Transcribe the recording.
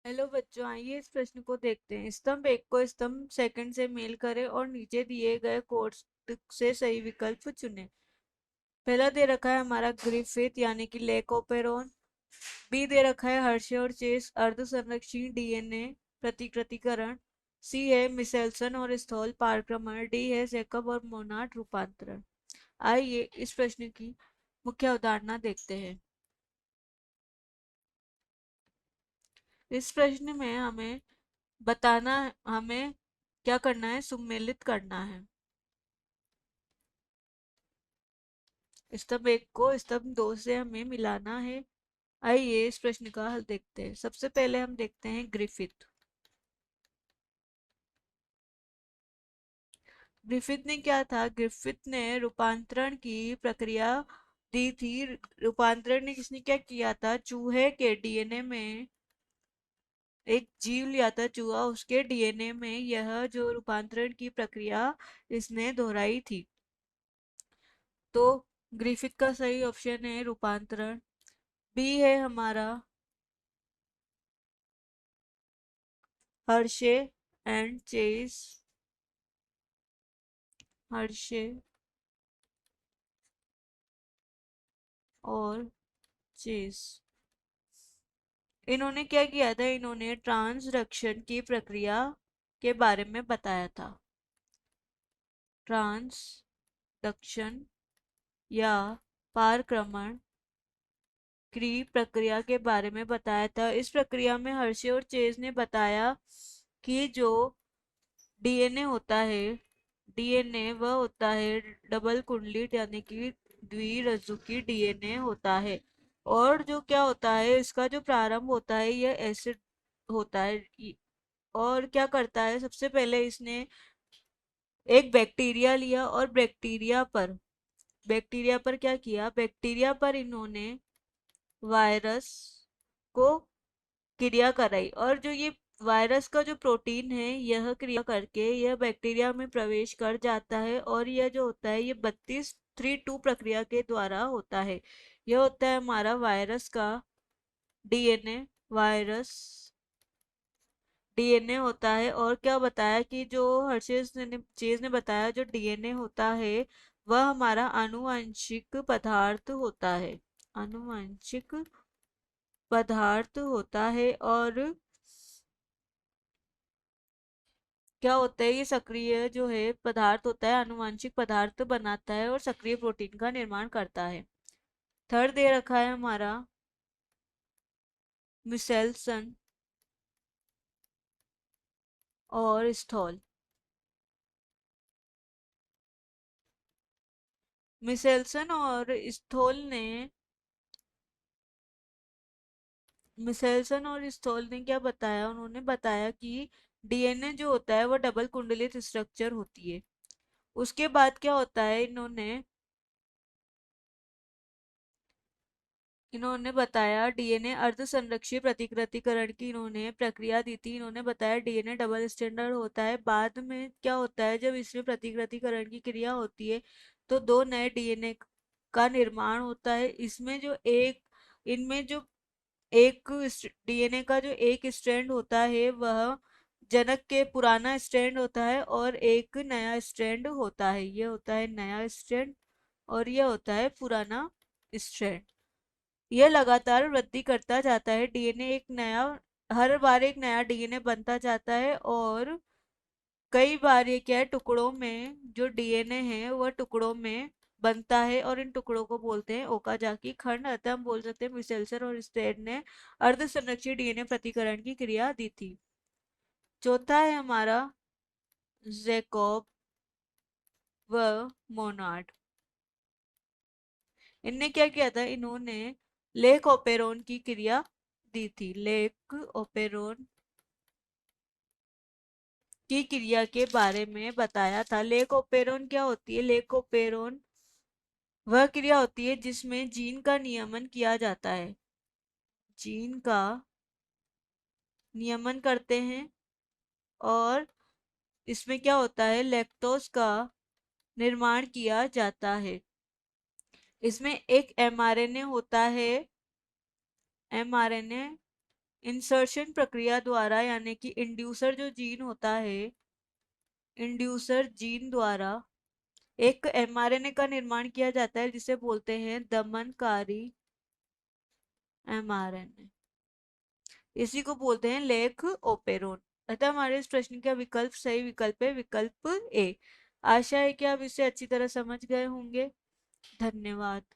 Hello बच्चों, आइए इस प्रश्न को देखते हैं। स्तंभ एक को स्तंभ सेकंड से मेल करें और नीचे दिए गए कोर्स से सही विकल्प चुनें। पहला दे रखा है हमारा ग्रिफिथ यानी कि लेक ओपेरोन। बी दे रखा है हर्शे और चेस अर्ध संरक्षी डीएनए प्रतिकृतिकरण। सी है मिसेल्सन और स्थॉल पारक्रमण। डी है जैकब और मोनार्ड रूपांतरण। आइए इस प्रश्न की मुख्य अवधारणा देखते हैं। इस प्रश्न में हमें क्या करना है, सुमेलित करना है स्तंभ एक को स्तंभ दो से हमें मिलाना है। आइए इस प्रश्न का हल देखते हैं। सबसे पहले हम देखते हैं ग्रिफिथ। ग्रिफिथ ने क्या था, ग्रिफिथ ने रूपांतरण की प्रक्रिया दी थी। रूपांतरण ने किसने क्या किया था, चूहे के डीएनए में, एक जीव लिया था चूहा, उसके डीएनए में यह जो रूपांतरण की प्रक्रिया इसने दोहराई थी। तो ग्रिफिथ का सही ऑप्शन है रूपांतरण। बी है हमारा हर्शे एंड चेस। हर्शे और चेस, इन्होंने क्या किया था, इन्होंने ट्रांसडक्शन की प्रक्रिया के बारे में बताया था। ट्रांसडक्शन या पारक्रमण की प्रक्रिया के बारे में बताया था। इस प्रक्रिया में हर्शे और चेज ने बताया कि जो डीएनए होता है, डीएनए वह होता है डबल कुंडलित यानी कि द्विरज्जुकी डीएनए होता है। और जो क्या होता है, इसका जो प्रारंभ होता है यह एसिड होता है। और क्या करता है, सबसे पहले इसने एक बैक्टीरिया लिया और बैक्टीरिया पर क्या किया, बैक्टीरिया पर इन्होंने वायरस को क्रिया कराई। और जो ये वायरस का जो प्रोटीन है यह क्रिया करके यह बैक्टीरिया में प्रवेश कर जाता है। और यह जो होता है ये 32 प्रक्रिया के द्वारा होता है। यह होता है हमारा वायरस का डीएनए। वायरस डीएनए होता है। और क्या बताया कि जो हर्षेस ने चेज ने बताया, जो डीएनए होता है वह हमारा आनुवंशिक पदार्थ होता है। आनुवंशिक पदार्थ होता है। और क्या होता है, ये सक्रिय जो है पदार्थ होता है, आनुवंशिक पदार्थ बनाता है और सक्रिय प्रोटीन का निर्माण करता है। थर्ड दे रखा है हमारा मिसेल्सन और स्टॉल। मिसेल्सन और स्टॉल ने मिसेल्सन और स्टॉल ने क्या बताया, उन्होंने बताया कि डीएनए जो होता है वह डबल कुंडलित स्ट्रक्चर होती है। उसके बाद क्या होता है, इन्होंने बताया डीएनए अर्ध संरक्षी प्रतिकृतिकरण की इन्होंने प्रक्रिया दी थी। इन्होंने बताया डीएनए डबल स्टैंडर्ड होता है। बाद में क्या होता है, जब इसमें प्रतिकृतिकरण की क्रिया होती है तो दो नए डीएनए का निर्माण होता है। इनमें जो एक डीएनए का जो एक स्ट्रैंड होता है वह जनक के पुराना स्ट्रैंड होता है और एक नया स्ट्रैंड होता है। यह होता है नया स्ट्रैंड और यह होता है पुराना स्ट्रैंड। यह लगातार वृद्धि करता जाता है। डीएनए एक नया हर बार एक नया डीएनए बनता जाता है। और कई बार ये क्या है, टुकड़ों में जो डीएनए है वह टुकड़ों में बनता है और इन टुकड़ों को बोलते हैं ओकाजाकी खंड। अतः हम बोल सकते हैं मिसेल्सन और स्टेड ने अर्ध संरक्षी डीएनए प्रतिकरण की क्रिया दी थी। चौथा है हमारा जैकब व मोनार्ड। इनने क्या किया था, इन्होंने लेक ओपेरोन की क्रिया दी थी। लेक ओपेरोन की क्रिया के बारे में बताया था। लेक ओपेरोन क्या होती है, लेक ओपेरोन वह क्रिया होती है जिसमें जीन का नियमन किया जाता है। जीन का नियमन करते हैं और इसमें क्या होता है, लैक्टोज का निर्माण किया जाता है। इसमें एक एमआरएनए होता है। एमआरएनए इंसर्शन प्रक्रिया द्वारा, यानी कि इंड्यूसर जो जीन होता है, इंड्यूसर जीन द्वारा एक एमआरएनए का निर्माण किया जाता है जिसे बोलते हैं दमनकारी एमआरएनए। इसी को बोलते हैं लेख ओपेरोन। अतः हमारे इस प्रश्न का विकल्प सही विकल्प है विकल्प ए। आशा है कि आप इसे अच्छी तरह समझ गए होंगे। धन्यवाद।